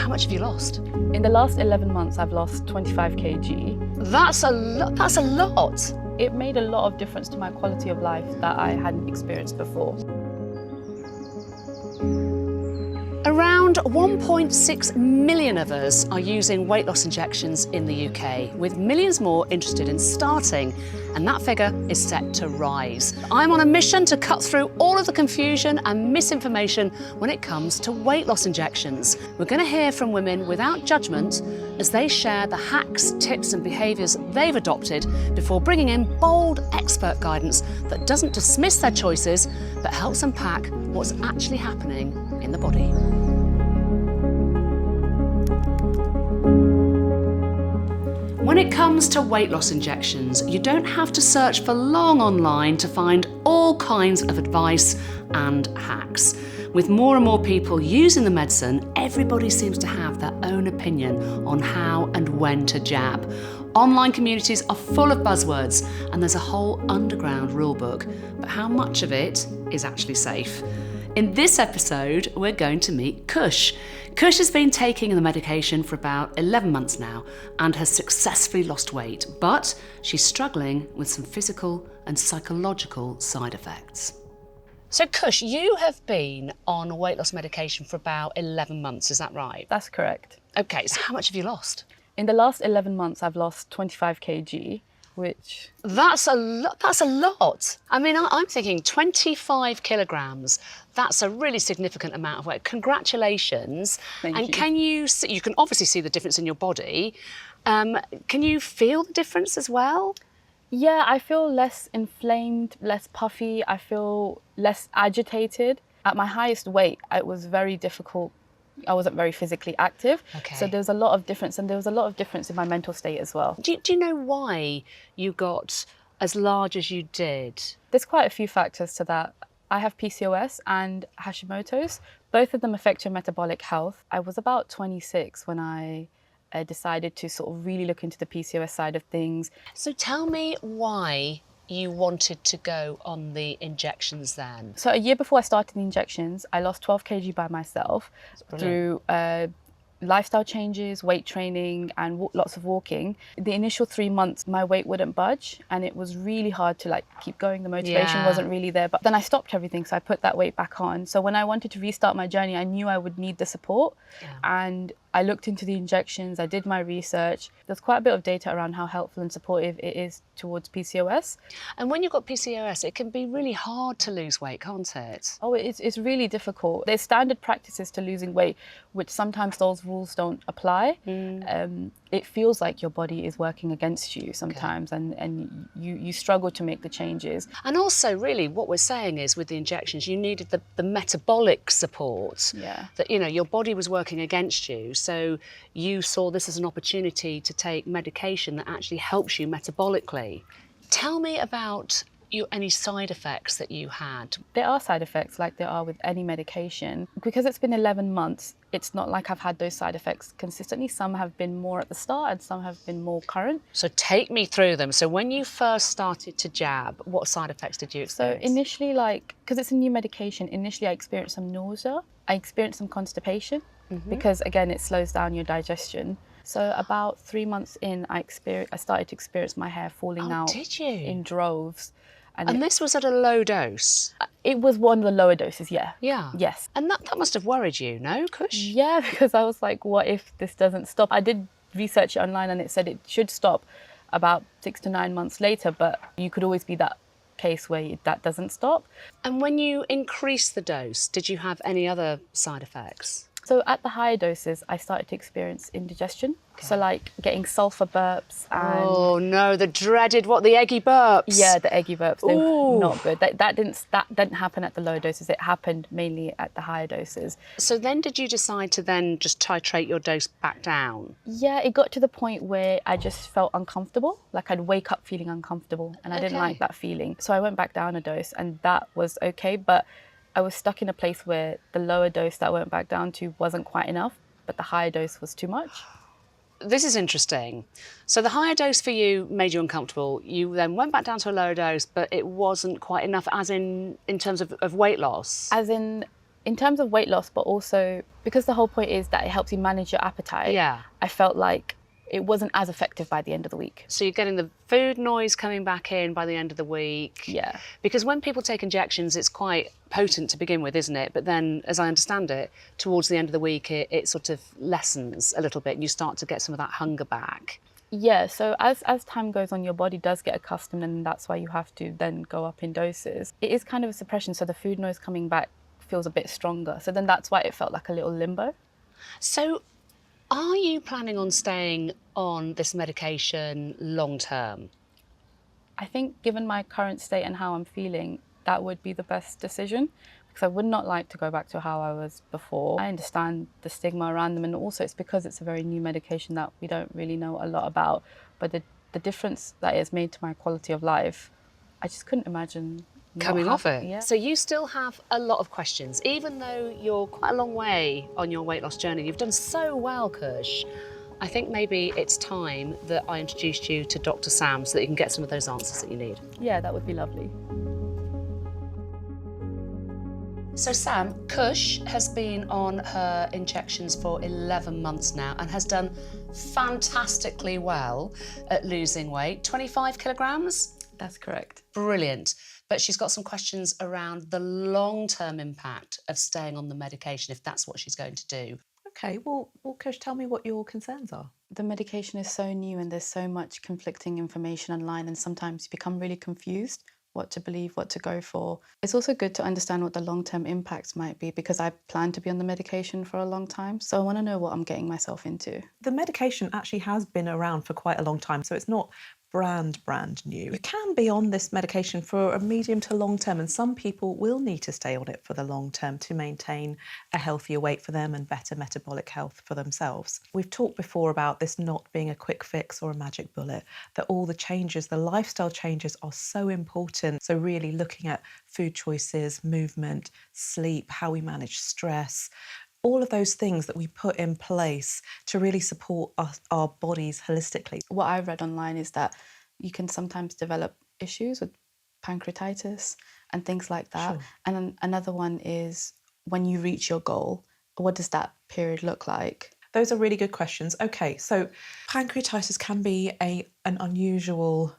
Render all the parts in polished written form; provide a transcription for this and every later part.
how much have you lost? In the last 11 months, I've lost 25 kg. That's a lot. It made a lot of difference to my quality of life that I hadn't experienced before. Around 1.6 million of us are using weight loss injections in the UK, with millions more interested in starting, and that figure is set to rise. I'm on a mission to cut through all of the confusion and misinformation when it comes to weight loss injections. We're going to hear from women without judgment as they share the hacks, tips and behaviours they've adopted before bringing in bold expert guidance that doesn't dismiss their choices but helps unpack what's actually happening in the body. When it comes to weight loss injections, you don't have to search for long online to find all kinds of advice and hacks. With more and more people using the medicine, everybody seems to have their own opinion on how and when to jab. Online communities are full of buzzwords and there's a whole underground rulebook, but how much of it is actually safe? In this episode, we're going to meet Khush. Khush has been taking the medication for about 11 months now and has successfully lost weight, but she's struggling with some physical and psychological side effects. So Khush, you have been on weight loss medication for about 11 months, is that right? That's correct. Okay, so how much have you lost? In the last 11 months, I've lost 25 kg, which... That's a lot. I mean, I'm thinking 25 kilograms. That's a really significant amount of weight. Congratulations. Thank and you. Can you obviously see the difference in your body. Can you feel the difference as well? Yeah, I feel less inflamed, less puffy. I feel less agitated. At my highest weight, it was very difficult. I wasn't very physically active. Okay. So there was a lot of difference, and there was a lot of difference in my mental state as well. Do you know why you got as large as you did? There's quite a few factors to that. I have PCOS and Hashimoto's. Both of them affect your metabolic health. I was about 26 when I decided to sort of really look into the PCOS side of things. So tell me why you wanted to go on the injections then. So a year before I started the injections, I lost 12 kg by myself through lifestyle changes, weight training and lots of walking. The initial 3 months, my weight wouldn't budge and it was really hard to keep going. The motivation wasn't really there, but then I stopped everything. So I put that weight back on. So when I wanted to restart my journey, I knew I would need the support. And I looked into the injections, I did my research. There's quite a bit of data around how helpful and supportive it is towards PCOS. And when you've got PCOS, it can be really hard to lose weight, can't it? Oh, it's really difficult. There's standard practices to losing weight, which sometimes those rules don't apply. It feels like your body is working against you sometimes, and you struggle to make the changes. And also, really, what we're saying is with the injections, you needed the metabolic support. That, your body was working against you. So you saw this as an opportunity to take medication that actually helps you metabolically. Tell me about any side effects that you had. There are side effects like there are with any medication. Because it's been 11 months, it's not like I've had those side effects consistently. Some have been more at the start and some have been more current. So take me through them. So when you first started to jab, what side effects did you experience? So initially, because it's a new medication, initially I experienced some nausea. I experienced some constipation because, again, it slows down your digestion. So about 3 months in, I started to experience my hair falling out in droves. And this was at a low dose? It was one of the lower doses, yeah. Yeah. Yes. And that must have worried you, no, Khush? Yeah, because I was like, what if this doesn't stop? I did research it online and it said it should stop about 6 to 9 months later, but you could always be that case where that doesn't stop. And when you increased the dose, did you have any other side effects? So at the higher doses, I started to experience indigestion. Okay. So getting sulfur burps and... Oh no, the dreaded, the eggy burps? Yeah, the eggy burps, they're not good. That didn't happen at the lower doses, it happened mainly at the higher doses. So then did you decide to then just titrate your dose back down? Yeah, it got to the point where I just felt uncomfortable. I'd wake up feeling uncomfortable and I didn't like that feeling. So I went back down a dose and that was okay, but I was stuck in a place where the lower dose that I went back down to wasn't quite enough, but the higher dose was too much. This is interesting. So the higher dose for you made you uncomfortable. You then went back down to a lower dose, but it wasn't quite enough, as in terms of weight loss? As in, In terms of weight loss, but also because the whole point is that it helps you manage your appetite, Yeah. I felt like it wasn't as effective by the end of the week. So you're getting the food noise coming back in by the end of the week. Yeah. Because when people take injections, it's quite potent to begin with, isn't it? But then, as I understand it, towards the end of the week, it sort of lessens a little bit and you start to get some of that hunger back. Yeah, so as time goes on, your body does get accustomed, and that's why you have to then go up in doses. It is kind of a suppression, so the food noise coming back feels a bit stronger. So then that's why it felt like a little limbo. So are you planning on staying on this medication long term? I think given my current state and how I'm feeling, that would be the best decision, because I would not like to go back to how I was before. I understand the stigma around them, and also it's because it's a very new medication that we don't really know a lot about. But the difference that it's made to my quality of life, I just couldn't imagine Coming off it. Yeah. So you still have a lot of questions, even though you're quite a long way on your weight loss journey. You've done so well, Khush. I think maybe it's time that I introduced you to Dr. Sam so that you can get some of those answers that you need. Yeah, that would be lovely. So Sam, Khush has been on her injections for 11 months now and has done fantastically well at losing weight, 25 kilograms? That's correct. Brilliant. But she's got some questions around the long-term impact of staying on the medication, if that's what she's going to do. Okay, well, Khush, tell me what your concerns are. The medication is so new and there's so much conflicting information online, and sometimes you become really confused what to believe, what to go for. It's also good to understand what the long-term impacts might be, because I plan to be on the medication for a long time. So I want to know what I'm getting myself into. The medication actually has been around for quite a long time, so it's not brand new. You can be on this medication for a medium to long term, and some people will need to stay on it for the long term to maintain a healthier weight for them and better metabolic health for themselves. We've talked before about this not being a quick fix or a magic bullet, that all the changes, the lifestyle changes are so important. So really looking at food choices, movement, sleep, how we manage stress, all of those things that we put in place to really support our bodies holistically. What I've read online is that you can sometimes develop issues with pancreatitis and things like that. Sure. And then another one is when you reach your goal, what does that period look like? Those are really good questions. Okay, so pancreatitis can be an unusual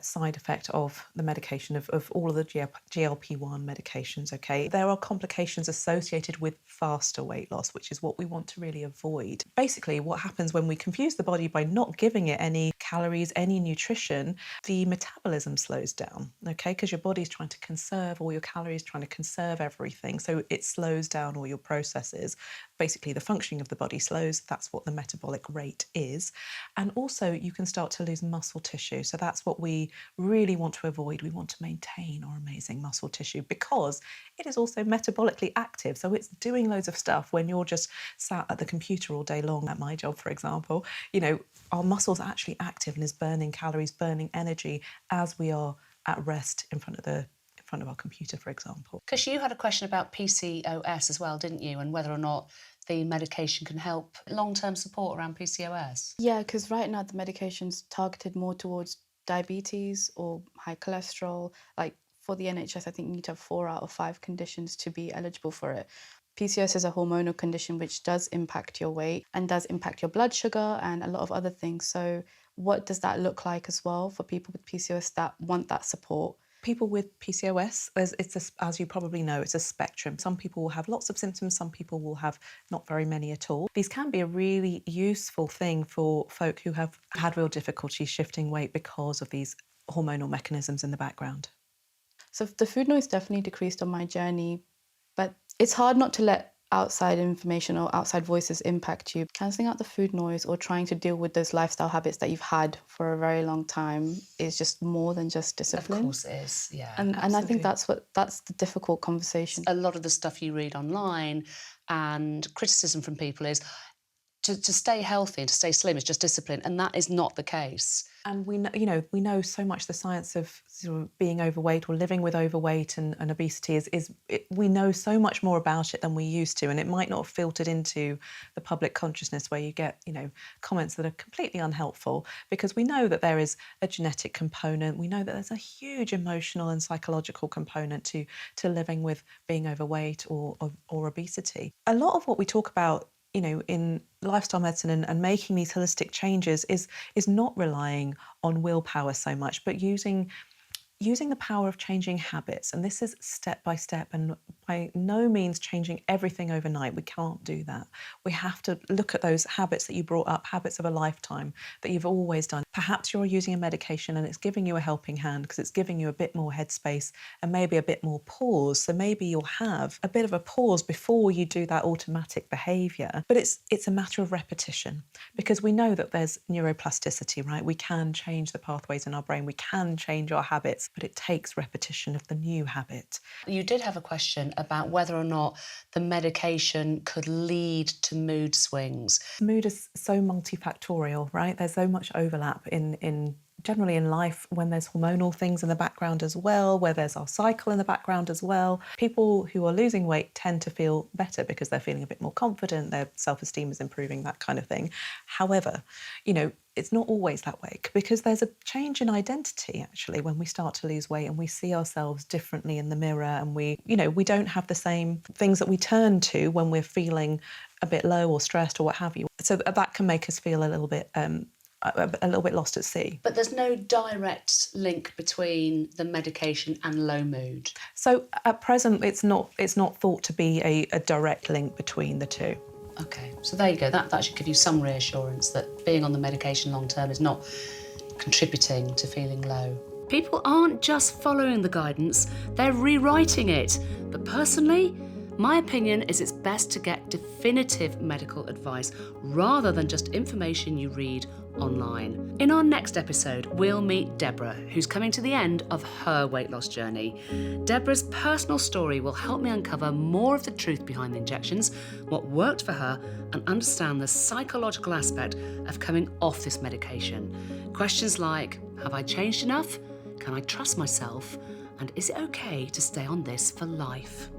side effect of the medication, of all of the GLP-1 medications, okay? There are complications associated with faster weight loss, which is what we want to really avoid. Basically, what happens when we confuse the body by not giving it any calories, any nutrition, the metabolism slows down, okay? Because your body's trying to conserve all your calories, trying to conserve everything, so it slows down all your processes. Basically, the functioning of the body slows. That's what the metabolic rate is. And also, you can start to lose muscle tissue. So that's what we really want to avoid. We want to maintain our amazing muscle tissue because it is also metabolically active. So it's doing loads of stuff when you're just sat at the computer all day long, at my job, for example. You know, our muscles are actually active and is burning calories, burning energy as we are at rest in front of our computer, for example. Because you had a question about PCOS as well, didn't you? And whether or not the medication can help long-term support around PCOS. Yeah, because right now the medication's targeted more towards diabetes or high cholesterol. Like for the NHS, I think you need to have 4 out of 5 conditions to be eligible for it. PCOS is a hormonal condition which does impact your weight and does impact your blood sugar and a lot of other things. So what does that look like as well for people with PCOS that want that support? People with PCOS, as you probably know, it's a spectrum. Some people will have lots of symptoms, some people will have not very many at all. These can be a really useful thing for folk who have had real difficulty shifting weight because of these hormonal mechanisms in the background. So the food noise definitely decreased on my journey, but it's hard not to let outside information or outside voices impact you. Cancelling out the food noise or trying to deal with those lifestyle habits that you've had for a very long time is just more than just discipline. Of course it is, yeah. And I think that's the difficult conversation. A lot of the stuff you read online and criticism from people is to stay healthy and to stay slim is just discipline, and that is not the case. And we know so much the science of sort of being overweight or living with overweight and obesity we know so much more about it than we used to, and it might not have filtered into the public consciousness where you get, comments that are completely unhelpful, because we know that there is a genetic component. We know that there's a huge emotional and psychological component to living with being overweight or obesity. A lot of what we talk about in lifestyle medicine and making these holistic changes is not relying on willpower so much, but using the power of changing habits. And this is step by step, and by no means changing everything overnight. We can't do that. We have to look at those habits that you brought up, habits of a lifetime that you've always done. Perhaps you're using a medication and it's giving you a helping hand because it's giving you a bit more headspace and maybe a bit more pause. So maybe you'll have a bit of a pause before you do that automatic behaviour. But it's a matter of repetition, because we know that there's neuroplasticity, right? We can change the pathways in our brain. We can change our habits, but it takes repetition of the new habit. You did have a question about whether or not the medication could lead to mood swings. Mood is so multifactorial, right? There's so much overlap in generally in life, when there's hormonal things in the background as well, where there's our cycle in the background as well. People who are losing weight tend to feel better because they're feeling a bit more confident, their self-esteem is improving, that kind of thing. However, it's not always that way, because there's a change in identity actually when we start to lose weight and we see ourselves differently in the mirror, and we don't have the same things that we turn to when we're feeling a bit low or stressed or what have you. So that can make us feel a little bit lost at sea. But there's no direct link between the medication and low mood. So at present, it's not thought to be a direct link between the two. Okay, so there you go. That should give you some reassurance that being on the medication long term is not contributing to feeling low. People aren't just following the guidance, they're rewriting it. But personally, my opinion is it's best to get definitive medical advice rather than just information you read online. In our next episode, we'll meet Deborah, who's coming to the end of her weight loss journey. Deborah's personal story will help me uncover more of the truth behind the injections, what worked for her, and understand the psychological aspect of coming off this medication. Questions like, have I changed enough? Can I trust myself? And is it okay to stay on this for life?